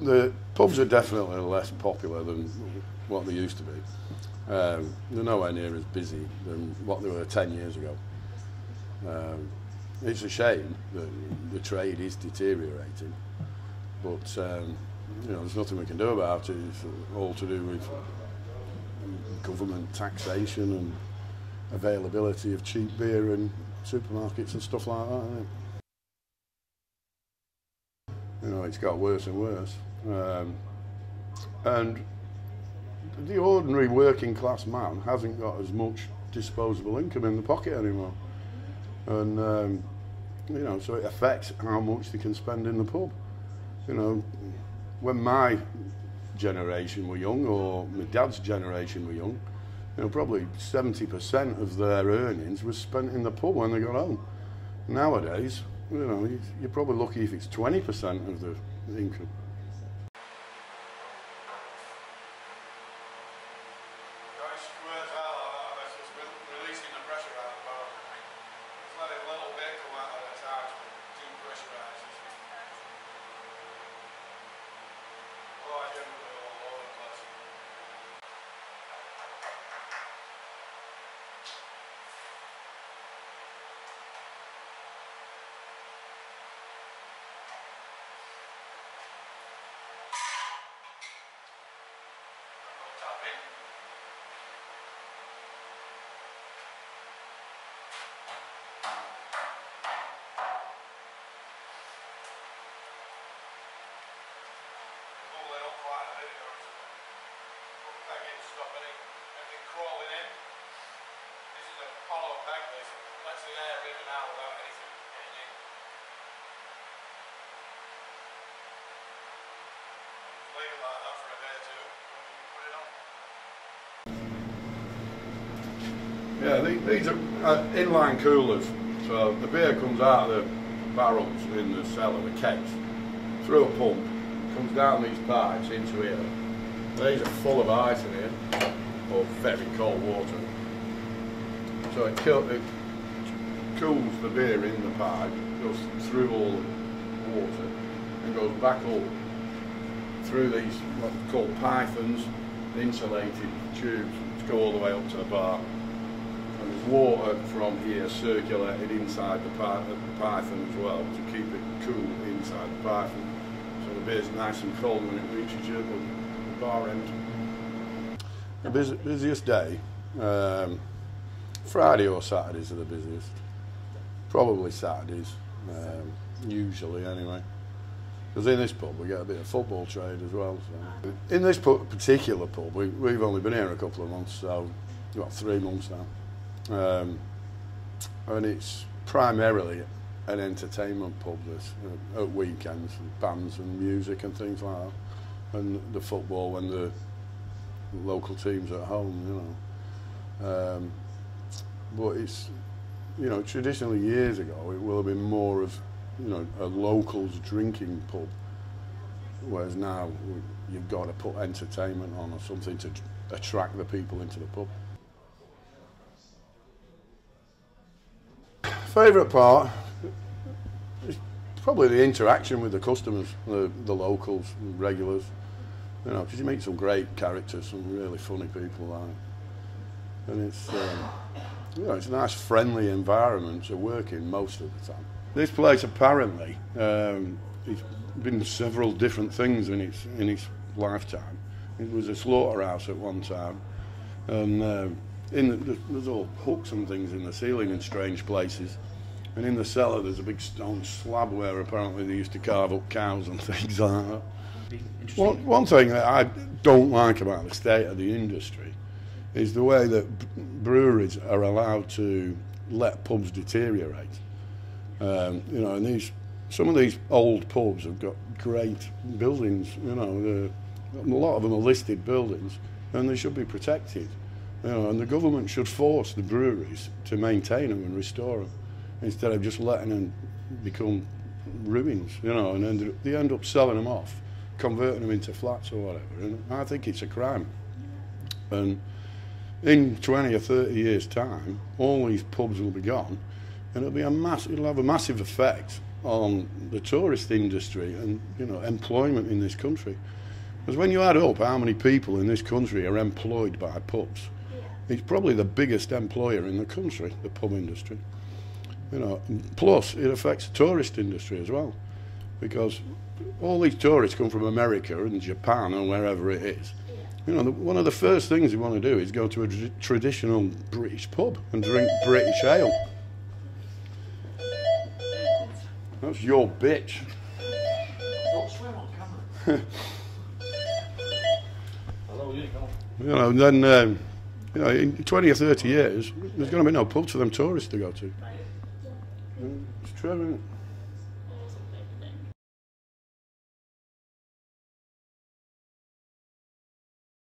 The pubs are definitely less popular than what they used to be. They're nowhere near as busy than what they were 10 years ago. It's a shame that the trade is deteriorating, but you know, there's nothing we can do about it. It's all to do with government taxation and availability of cheap beer in supermarkets and stuff like that, isn't it? You know, it's got worse and worse. And the ordinary working class man hasn't got as much disposable income in the pocket anymore. And, you know, so it affects how much they can spend in the pub. You know, when my generation were young, or my dad's generation were young, you know, probably 70% of their earnings was spent in the pub when they got home. Nowadays, you know, you're probably lucky if it's 20% of the income. Yeah, these are inline coolers, so the beer comes out of the barrels in the cellar, the kegs, through a pump, comes down these pipes into here. These are full of ice in here, or very cold water. So it cools the beer in the pipe, goes through all the water, and goes back up through these what are called pythons, insulated tubes, to go all the way up to the bar. And there's water from here circulated inside the python as well to keep it cool inside the python. So the beer's nice and cold when it reaches you at the bar end. The busiest day, Friday or Saturdays are the busiest. Probably Saturdays, usually anyway. Because in this pub we get a bit of football trade as well. So. In this particular pub, we've only been here a couple of months, so about 3 months now. And it's primarily an entertainment pub this, at weekends, and bands and music and things like that. And the football when the local team's at home, you know. But it's, you know, traditionally years ago it will have been more of, you know, a locals drinking pub, whereas now you've got to put entertainment on or something to attract the people into the pub. Favourite part is probably the interaction with the customers, the locals, the regulars, you know, because you meet some great characters, some really funny people like, and it's, you know, it's a nice friendly environment to work in most of the time. This place apparently, it's been several different things in its lifetime. It was a slaughterhouse at one time, and there's all hooks and things in the ceiling in strange places. And in the cellar there's a big stone slab where apparently they used to carve up cows and things like that. One thing that I don't like about the state of the industry is the way that breweries are allowed to let pubs deteriorate. You know, and some of these old pubs have got great buildings, you know, a lot of them are listed buildings, and they should be protected. You know, and the government should force the breweries to maintain them and restore them, instead of just letting them become ruins, you know, and they end up selling them off, converting them into flats or whatever. And I think it's a crime. And in 20 or 30 years' time, all these pubs will be gone, and it'll have a massive effect on the tourist industry and, you know, employment in this country. Because when you add up how many people in this country are employed by pubs, it's probably the biggest employer in the country, the pub industry. You know, plus it affects the tourist industry as well, because all these tourists come from America and Japan and wherever it is. You know, one of the first things you want to do is go to a traditional British pub and drink British ale. That's your bitch. Don't swear on camera. Hello, you come. You know, and then, you know, in 20 or 30 years, there's going to be no pub for them tourists to go to. It's true, isn't it?